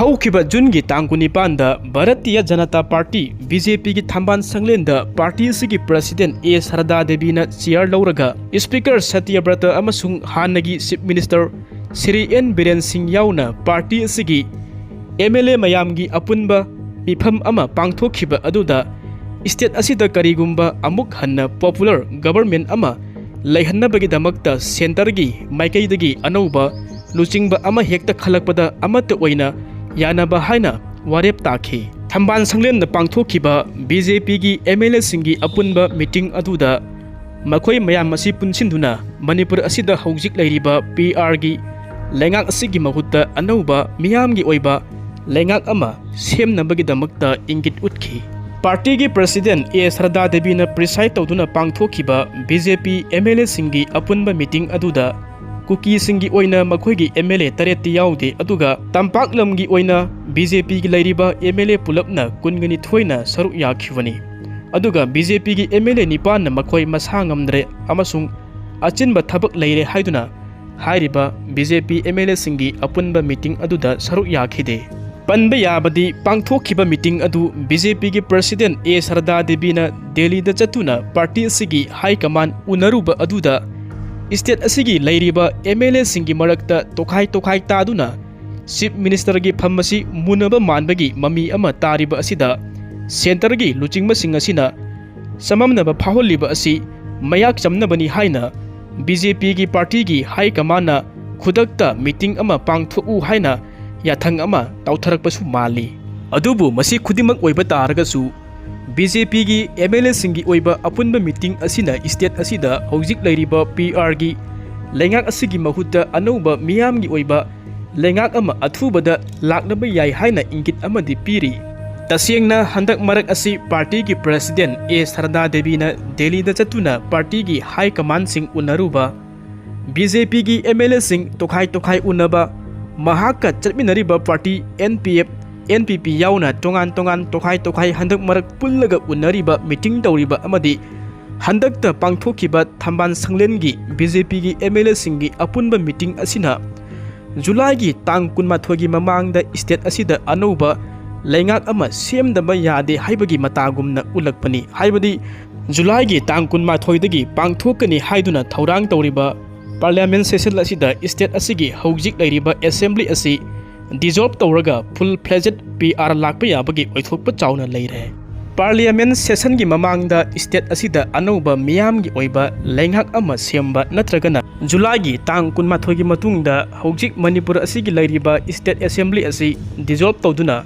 हौखिबा जुनगी तांग कुनिपानदा Bharatiya Janata party BJP की थंबान संगलेंदा पार्टी सिगी प्रेसिडेंट ए शारदा देवीना चेयर लौरगा स्पीकर सत्यव्रत अमसुंग हानगी chief minister Shri N Biren Singh याउना पार्टी सिगी MLA मयामगी अपुनबा मिफम अमा पांगथोखिबा अदुदा स्टेट असिदा करिगुंबा अमुक हन्ना पॉपुलर गवर्नमेंट अमा लैहन्नबगिदमक्ता सेंटरगी माइकैदगी अनौबा लुचिंगबा अमा हेक्ता खलकपदा अमत ओइना यानबा हाइना वारेप ताखी थंबान संगलेन पांगथोखिबा बीजेपी की MLA सिंगी अपुनबा मीटिंग अदुदा मखोय मयाम मसी पुनसिनदुना मणिपुर असिदा हौजिक लैरिबा PR गी लैंगाक असिगी महुत्ता अनौबा मियामगी ओइबा लैंगाक अमा सेमनबगिदमक्ता इंगित उतखी पार्टी की प्रेसिडेंट ए शारदा देवीना प्रिसाइड तौदुना पांगथोखिबा बीजेपी MLA सिंगी अपुनबा मीटिंग अदुदा कुकी सिंगी ओइना मखोयगी MLA तरेती याउदे अदुगा तंपाक लमगी ओइना बीजेपी की लैरिबा MLA पुलपना कुनगनी थोइना सरुक याखिवनी अदुगा बीजेपी की MLA निपान मखोय मसा ngamdre अमसुंग अचिनबा थबक लैरे हाइदुना हाइरिबा बीजेपी MLA सिंगी अपुनबा मीटिंग अदुदा सरुक याखिदे पनबा याबदी पांगथोखिबा मीटिंग अदु बीजेपी की प्रेसिडेंट ए शारदा देवीना दिल्ली दा चतुना party सिगी high command उनरुबा अदुदा state असिगी लैरिबा MLA सिंगी मरक्ता तोखाई तादुना chief minister की फमसी मुनबा मानबगी ममी अमा तारिबा असिदा सेंटर की लुचिंगबा सिंग असिना सममनबा फाहोलिबा असि मयाक चमनबनी हाइना बीजेपी की पार्टी की हाई कमाना खुदक्ता मीटिंग अमा पांगथोउ हाइना याथंग अमा ताउथरकपसु माली अदुबु मसी खुदिमक ओइबा तारगसु बीजेपी की MLA सिंगी ओइबा अपुनबा मीटिंग असिना स्टेट असिदा हौजिक लैरिबा PR की लैंगाक असिगी महुत्ता अनौबा मियामगी ओइबा लैंगाक अमा अथुबदा लाक्नबा याय हाइना इंगित अमदि पीरी तसेंगना हंदक मरक असि पार्टी की प्रेसिडेंट ए शारदा देवीना दिल्ली दा चतुना पार्टी की हाई कमान सिंग उनरुबा बीजेपी की MLA सिंग तोखाई उनबा महाका चटमिनरिबा पार्टी NPP याउना तोंगान तोखाई हंदक मरक पुल्लगा उनरिबा मीटिंग तौरिबा अमदि हंदकता पांगथोखिबा थंबान संगलेनगी बीजेपी की MLA सिंगी अपुनबा मीटिंग असिना जुलाई की तांग कुनमाथोगी ममांगदा स्टेट असिदा अनौबा लैंगाक अमा सेमदबा यादे हाइबगी मतागुमना उलकपनी हाइबदी जुलाई की तांग कुनमाथोइदगी पांगथोकनी हाइदुना थौरांग तौरिबा पार्लियामेंट सेशन असिदा स्टेट असिगी हौजिक लैरिबा असेंबली असि डिजॉल्व तौरगा फुल फ्लेजेड PR लाक्पा याबगी ओइथोकपा चाउना लैरे पार्लियामेंट सेशन की ममांगदा स्टेट असिदा अनौबा मियामगी ओइबा लैंगाक अमा सेमबा नत्रगना जुलाई की तांग कुनमाथोगी मतुंगदा हौजिक मणिपुर असिगी लैरिबा स्टेट असेंबली असि डिजॉल्व तौदुना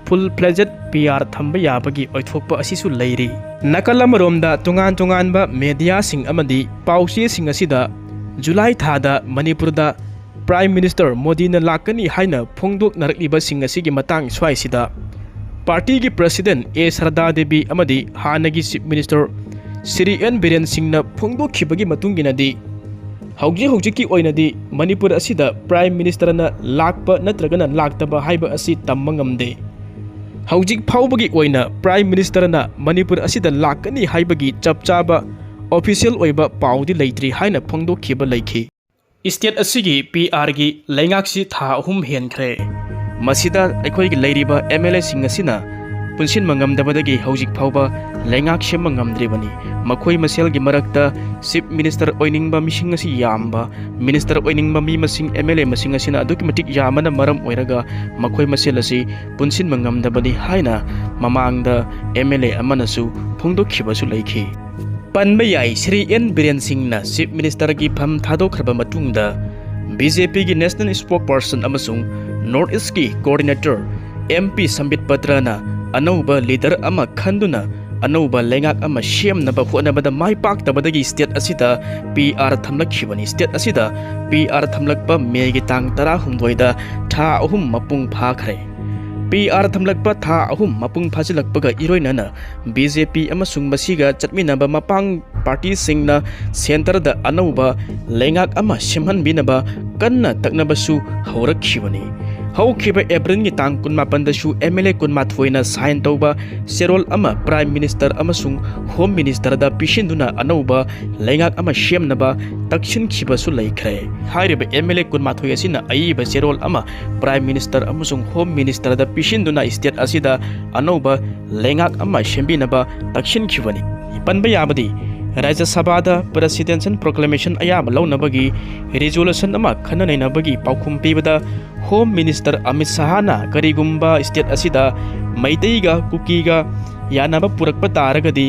फुल फ्लेजेड PR थंबा याबगी ओइथोकपा असिसु लैरी नकलमरोमदा तोंगान मीडिया सिंग अमदी पाउचे सिंग असिदा जुलाई थादा मणिपुरदा प्राइम मिनिस्टर मोदी ने लाकनी हाइना फोंदोक नरकलिबा सिंग असिगी मतंग स्वाइसिदा पार्टी की प्रेसिडेंट ए शारदा देवी अमदी हानगी chief minister Shri N Biren Singh ना फोंदोखिबगी मतुंगिनदी हौजिकी ओइनदी मणिपुर असिदा प्राइम मिनिस्टर ना लाकपा नत्रगना लाक्तबा हाइबा असि तम्मा ngamde हौजिक फाउबगी ओइना प्राइम मिनिस्टर ना मणिपुर असिदा लाकनी हाइबगी चपचाबा ऑफिशियल ओइबा पाउदी लैत्रि हाइना फोंदोखिबा लैखि स्टेट असिगी PR की लैंगाक्सी था अहुम हेनख्रे मसिदा अखोइगी लैरिबा MLA सिंग असिना पुनसिन मंगमदबदगी हौजिक फाउबा लैंगाक सेम मंगमद्रिबनी मखोइ मसेलगी मरक्ता चीफ मिनिस्टर ओइनिंगबा मिसिंग असि यामबा मिनिस्टर ओइनिंगबा मी मसिंग MLA मसिंग असिना अदुकी मटिक यामना मरम ओइरगा मखोइ मसेल असि पुनसिन मंगमदबनी हाइना ममांगदा MLA अमनसु फोंदोखिबसु लैखि पनबा याई श्री एन बीरेन सिंह ना चीफ मिनिस्टर की फम थादोखरबा मतुंगदा बीजेपी की नेशनल स्पोक पर्सन अमसुंग नॉर्थ ईस्ट की कोऑर्डिनेटर MP संबित पत्रना अनौबा लीडर अमा खंदुना अनौबा लैंगाक अमा सेमनबा होनबदा माइ पाक्तबदगी स्टेट असिदा PR थमलखिबनी स्टेट असिदा PR थमलकपा मेगी तांग 18 दा था अहुम मपुंग फाखरे PR थमलकपा था अहुम मपुंग फाजिलकपगा इरोइनना BJP अमसुंग मसिगा चटमिनबा मपांग पार्टी सिंगना सेंटर दा अनौबा लैंगाक अमा सेमहनबिनबा कन्ना तकनबसु हौरखिबनी हौखिबा एप्रिल की तांग कुनमापनदसु MLA कुनमाथोइना साइन तौबा सेरोल अमा प्राइम मिनिस्टर अमसुंग होम मिनिस्टर दा पिशिंदुना अनौबा लेंगाक अमा शेमनबा तक्षिनखिबसु लैख्रे हाइरिबा MLA कुनमाथोइ असिना अयिबा सेरोल अमा प्राइम मिनिस्टर अमसुंग होम मिनिस्टर दा पिशिंदुना स्टेट असिदा अनौबा लेंगाक अमा शेमबिनबा तक्षिनखिबनी पनबा याबदी राज्य सभा प्रेसिडेंशियल प्रोक्लेमेशन अयाब लौनबगी रिजोल्यूशन अमा खननैनबगी पाउखुम पीबदा home minister Amit शाहना करिगुम्बा state असिदा मैतैगा कुकीगा यानाबा पुरकपा तारगदी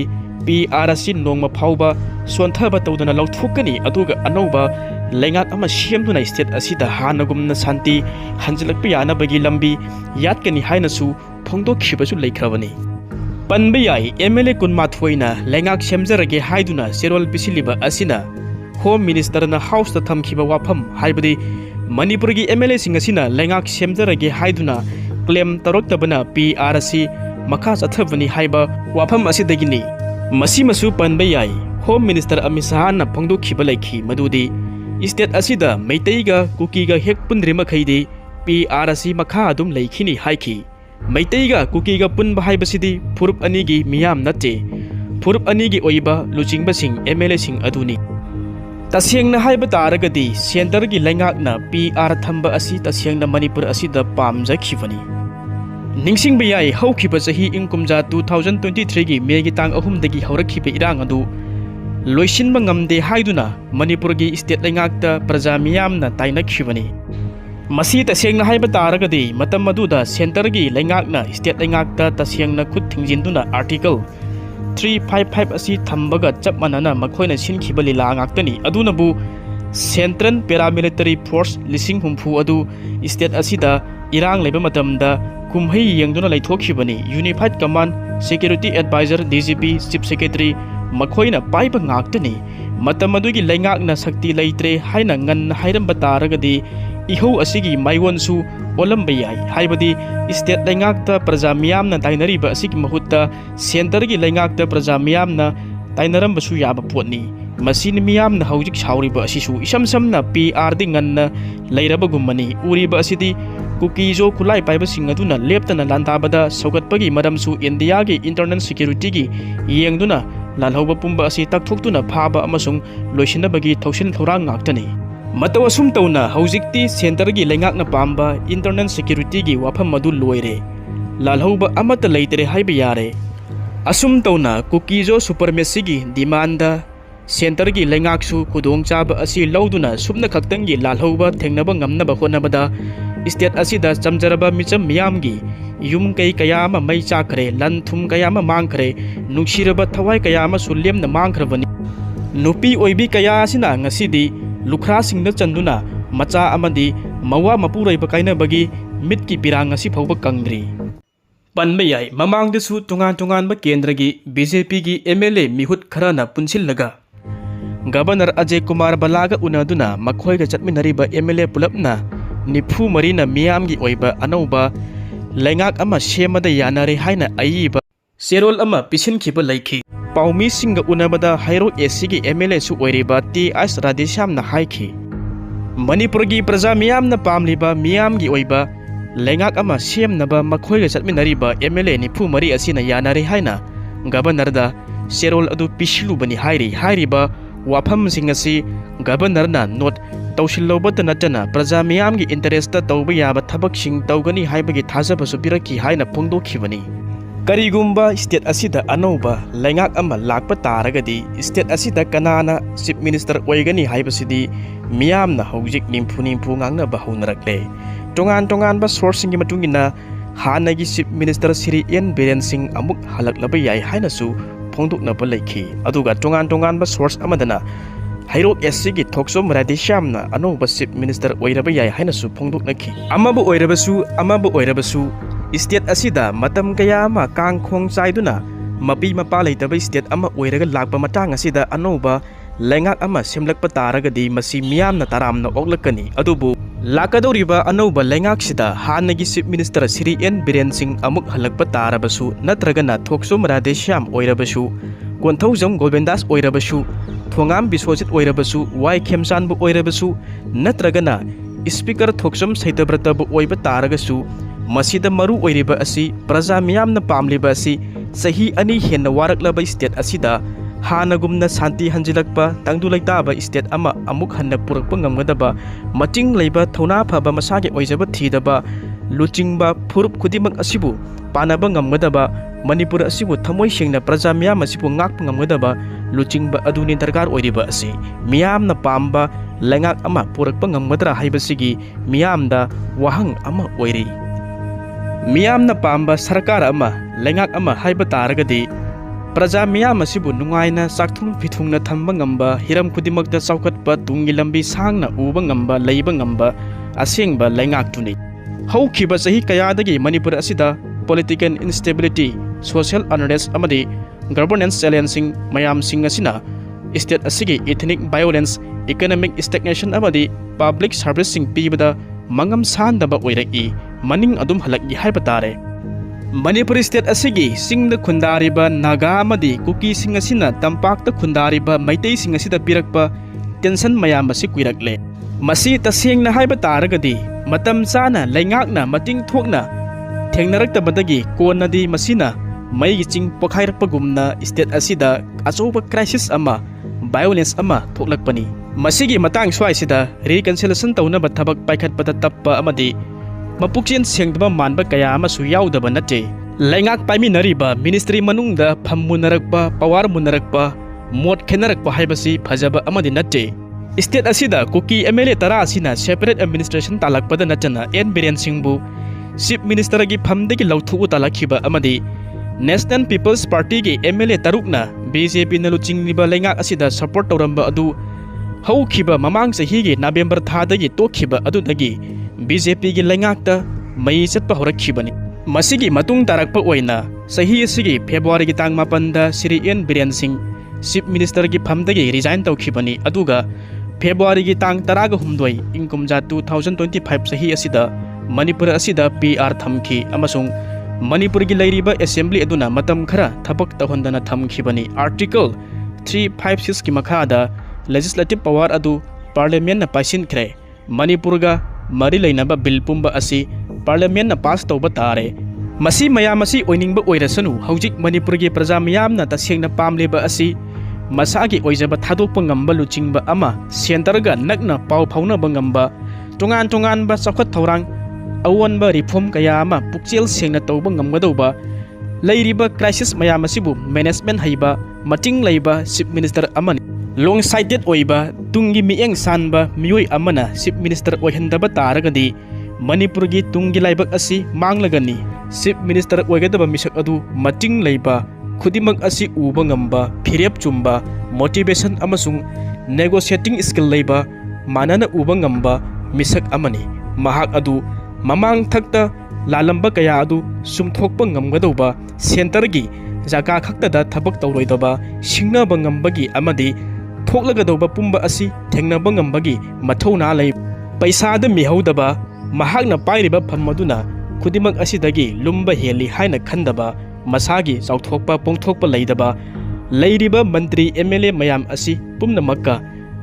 PR असि नोंगमा फाउबा सोन्थबा तौदना लौथोकनी अदुगा अनौबा लेंगाक अमा सेमदुना स्टेट असिदा हानगुमना शांति हंजलकपा यानाबगी लंबी यातकनी हाइनसु फोंदोखिबसु लैख्रबनी पनबा याई MLA कुनमाथोइना लेंगाक सेमजरगे हाइदुना सेरोल पिसिलिबा असिना होम मिनिस्टरना हाउस दा थमखिबा वाफम हाइबदी मणिपुर की MLA सिंह असिना लेंगाक सेमजरगे हाइदुना क्लेम तरोक्तबना PR असि मखा चथबनी हाइबा वाफम असिदगिनी मसिमसु पनबा याई होम मिनिस्टर अमित शाहना फोंदोखिबा लैखि मदुदी स्टेट असिदा मैतैगा कुकीगा हेक पुनद्रिमखैदि PR असि मखा अदुम लैखिनी हाइखि मैतैगा कुकीगा पुनबा हाइबसिदि फुरुप अनिगी मियाम नते फुरुप अनिगी ओइबा लुचिंगबसिंग MLA सिंह अदुनी तसेंगना हाइबा तारगदी सेंटर की लेंगाकना PR थंबा असि तसेंगना मणिपुर असिदा पामजखिबनी निंगसिंगबा याई हौखिबा चही इंकुमजा 2023 की मे की तांग अहुमदगी हौरखिबा इरांग अदु लोइसिनबा ngamde हाइदुना मणिपुर की स्टेट लेंगाकता प्रजा मियामना ताइनखिबनी मसी तसेंगना हाइबा तारगदी मतम अदुदा सेंटर की लेंगाकना स्टेट लेंगाकता तसेंगना खुद थिंजिंदुना आर्टिकल 355 असि थंबगा चप मनना मखोइना सिनखिबा लीला ngaktani adunabu central paramilitary force लिसिंग हुम्फु अदु स्टेट असिदा इरांग लेबा मतमदा कुमहै यंगदुना लैथोखिबनी unified command security adviser DGP chief secretary मखोइना पाइबा ngaktani मतम अदुगी लेंगाकना शक्ति लैत्रे हाइना ngन हाइरंबा तारगदी इहौ असिगी माइवनसु ओलंबा याई हाइबदी स्टेट लेंगाकता प्रजा मियामना ताइनरिबा असिगी महुत्ता सेंटर की लेंगाकता प्रजा मियामना ताइनरंबसु याबा पोटनी मसीन मियामना हौजिक सावरिबा असिसु इसम समना PR दि ngन्ना लैरबगुमनी उरिबा असिदी कुकीजो खुलाई पाइबसिंग अदुना लेप्तना लांताबदा सौगतपगी मरमसु इंडिया की इंटरनल सिक्योरिटी की येंगदुना लालहौबा पुंबा असि तकथोक्तुना फाबा अमसुंग लोइसिनबगी थौसिन थौरांग ngaktani मतौ असुम तौना हौजिकती सेंटर की लेंगाकना पांबा इंटरनल सिक्योरिटी की वाफम मदु लोइरे लालहौबा अमत लैतरे हाइबा यारे असुम तौना कुकीजो सुपरमेसी की डिमांड सेंटर की लेंगाकसु खुदोंचाबा असि लौदुना सुमना खक्तंगी लालहौबा थेंगनबा ngamnaba होनबदा स्टेट असिदा चमजरबा मिचम मियामगी युम कई कयामा मै चाखरे लन थुम कयामा मांगखरे नुक्सिरबा थवाई कयामा सुलेमना मांगखरबनी नुपी ओइबी कया असिना ngasiदी लुखरा सिंगना चंदुना मचा अमदी मवा मपुरैबा काइनबगी मिटकी पिरांग असि फौबा कंग्री पनबा याई ममांगदसु तुंगान तुंगानबा केंद्र की BJP की MLA मिहुत खरना पुनसिललगा गवर्नर अजय कुमार बलागा उनदुना मखोइगा चटमिनरिबा MLA पुलपना निफु मरीना मियाम की ओइबा अनौबा लेंगाक अमा सेमदा यानारे हाइना अयिबा सेरोल अमा पिसिनखिबा लैखि पाउमी सिंग उनबदा हाइरो एसी की MLA सु ओइरिबा TS राधेश्यामना हाइखि मणिपुर की प्रजा मियामना पामलिबा मियाम की ओइबा लेंगाक अमा सेमनबा मखोइगा चटमिनरिबा MLA निफु मरी असिना यानारे हाइना गवर्नरदा सेरोल अदु पिसिलुबनी हाइरिबा वाफम सिंग असि गवर्नरना नोट तौसिल्लौबत नटना प्रजा मियाम की इंटरेस्ट तौबा याबा थबकसिंग तौगनी हाइबगी थाजबसु पिरखि हाइना फोंदोखिबनी करिगुम्बा स्टेट असिदा अनौबा लेंगाक अमा लाकपा तारगदी स्टेट असिदा कनाना चीफ मिनिस्टर ओइगनी हाइबसिदी मियामना हौजिक निम्फु ngangnaba हौनरक्ले टोंगान टोंगानबा सोर्सिंग मतुंगिना हानगी chief minister Shri N Biren Singh अमुक हलक्लबा याई हाइनासु फोंदोक्नबा लैखि अदुगा टोंगान टोंगानबा सोर्स अमदना हाइरो एससी की थोकचोम राधेश्यामना अनौबा चीफ मिनिस्टर ओइरबा याई हाइनासु फोंदोक्नखि अमाबु ओइरबसु स्टेट असिदा मतम कया अमा कांगखोंग चाइदुना मपी मपा लैतबा स्टेट अमा ओइरगा लाकपा मतांग असिदा अनौबा लेंगाक अमा सेमलकपा तारगदी मसी मियामना तारामना ओक्लकनी अदुबु लाकदौरिबा अनौबा लेंगाकसिदा हानगी chief minister Shri N Biren Singh अमुक हलकपा तारबसु नत्रगना थोकचोम राधेश्याम ओइरबसु कोन्थौजम गोविंदास ओइरबसु थोंगाम बिश्वजित ओइरबसु वाई खेमचानबु ओइरबसु नत्रगना Speaker Thokchom Saitabrataba oiba taragasu masida maru oiriba asi praja miyamna pamliba asi sahi ani henna waraklaba state asida hanagumna santi hanjilakpa tangdulaitaba state ama amuk hanna purakpa ngamgadaba mating leiba thona phaba masage oijaba thidaba luchingba phurup khudimak asibu panaba ngamgadaba Manipur asibu thamoi sengna praja miyam asibu ngakpa ngamgadaba luchingba aduni darkar oiriba asi miyamna pamba lengak ama purakpa ngamgadra haibasigi miyamda wahang ama oiri miyamna pamba sarkar ama lengak ama haiba taragadi praja miyam asibu nungaina sakthung phithungna thamba ngamba hiram khudimakta chaukatpa tungi lambi sangna uba ngamba leiba ngamba asengba lengak tuni haukiba sahi kayadagi Manipur asida political instability social unrest amadi governance challenging mayam sing asina state asigi ethnic violence economic stagnation amadi public servicing pibada mangam sandaba oiraki maning adum halaki haiba tare Manipur state asigi singda khundariba naga amadi kuki sing asina tampakta khundariba maitai sing asida pirakpa tension mayam asi kuirakle masi tasengna haiba taragadi matam chana leingakna mating thokna thengnaraktabadagi konadi masina maigi ching pokhairpagumna state asida achoba crisis ama violence ama thoklakpani masigi matang swaisida reconciliation taunaba thabak paikhatpada tappa amadi mapukchen sengdaba manba kaya amasu yaudaba nate laingak paiminariba ministry manungda phammunarakpa power munarakpa mot khenarakpa haibasi phajaba amadi nate state asida kuki MLA tara asina separate administration talakpada natana en biren singbu chief minister gi phamdagi lauthu talakhiba amadi National People's Party gi MLA tarukna BJP na luchingniba laingak asida support tawramba adu haukiba mamang sahi gi November thadagi tokhiba adudagi BJP gi laingakta mai chatpa horakhibani masigi matung tarakpa oina sahi asigi February gi tang 8 da Sri N Biren Singh chief minister gi phamdagi resign tawkhibani aduga February gi tang 18 ingkumja 2025 sahi asida Manipur asida PR thamki amasung Manipur gi lairiba assembly aduna matam khara thabak tahondana thamkhibani article 356 ki makhada legislative power adu parliament na pasin khre Manipur ga mari lainaba bill pumba asi parliament na pass tawba tare masi mayam asi oiningba oirasanu hojik Manipur gi praja mayam na tasengna pamleba asi masagi oijaba thadokpa ngamba luchingba ama center ga nakna pau phauna bangamba tungan ba sakhat thorang awanba reform kaya ama pukchel sengna tawba ngamgadauba leiriba crisis mayam asibu management haiba mating leiba chief minister amani long sighted oiba tungi mieng sanba mioi amana chief minister oihandaba taragadi Manipur gi tungi laibak asi manglagani chief minister oigadaba misak adu mating leiba khudimak asi uba ngamba phirep chumba motivation amasung negotiating skill leiba manana uba ngamba misak amani mahak adu mamang thakta lalamba kaya adu sumthokpa ngamgadauba center gi jaga khakta da thabak tawroidaba singnaba ngambagi amadi thoklagadauba pumba asi thengnaba ngambagi mathona lei paisa da mihaudaba mahakna pairiba phammaduna khudimak asidagi lumba heli haina khandaba masagi chauthokpa pongthokpa leidaba leiriba mantri MLA mayam asi pumna makka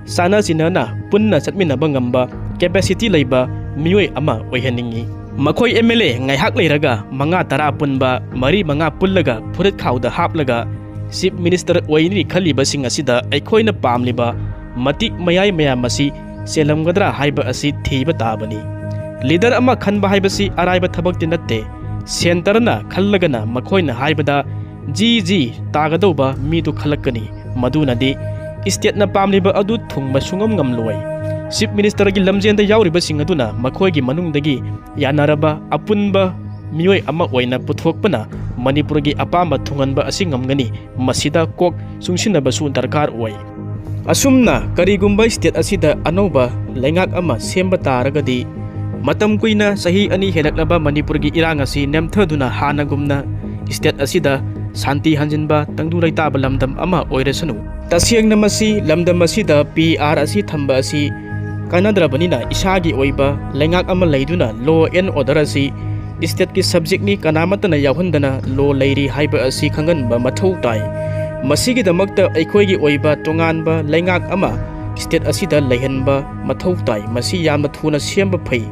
sana sinana punna chatminaba ngamba capacity leiba mioi ama oihaningi makhoi MLA ngaihak leiraga manga tara punba mari manga pullaga phurit khauda haplaga chief minister oini khaliba sing asida aikhoina pamliba matik mayai mayam asi selamgadra haiba asi thiba tabani leader ama khanba haibasi araiba thabak tinatte center na khallagana makhoina haibada ji tagadauba mi tu khalakani madunadi state na pamliba adu thungba sungam ngamloi chief minister gi lamjenda yauriba sing aduna makhoi gi manungdagi yanaraba apunba mioi ama oina puthokpana Manipur gi apamba thunganba asi ngamgani masida kok sungsinaba su darkar oi asumna karigumba state asida anoba lengak ama semba taragadi matam kuina sahi ani helaklaba Manipur gi irang asi nemthaduna hanagumna state asida santi hanjinba tangdurai taba lamdam ama oiresanu tasiyangna masi lamdam asida PR asi thamba asi kanadrabanina isagi oiba lengak ama leiduna law and order asi state ki subject ni kanamatana yahundana law leiri haiba asi khanganba mathau tai masigi damakta aikhoi gi oiba tonganba lengak ama state asida laihanba mathau tai masi yamna thuna semba phai